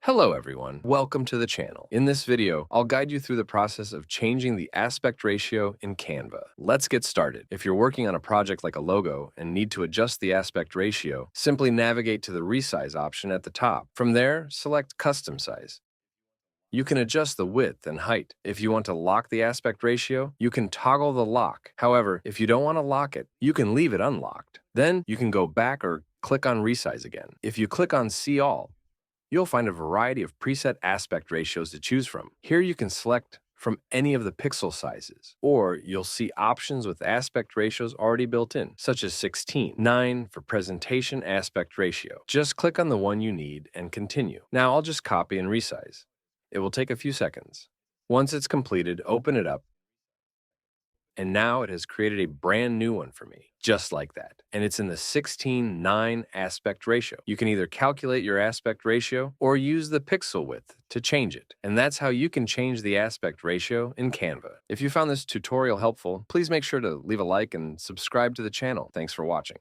Hello everyone, welcome to the channel. In this video, I'll guide you through the process of changing the aspect ratio in Canva. Let's get started. If you're working on a project like a logo and need to adjust the aspect ratio, simply navigate to the resize option at the top. From there, select custom size. You can adjust the width and height. If you want to lock the aspect ratio, you can toggle the lock. However, if you don't want to lock it, you can leave it unlocked. Then you can go back or click on resize again. If you click on see all, you'll find a variety of preset aspect ratios to choose from. Here you can select from any of the pixel sizes, or you'll see options with aspect ratios already built in, such as 16:9 for presentation aspect ratio. Just click on the one you need and continue. Now I'll just copy and resize. It will take a few seconds. Once it's completed, open it up, and now it has created a brand new one for me, just like that. And it's in the 16:9 aspect ratio. You can either calculate your aspect ratio or use the pixel width to change it. And that's how you can change the aspect ratio in Canva. If you found this tutorial helpful, please make sure to leave a like and subscribe to the channel. Thanks for watching.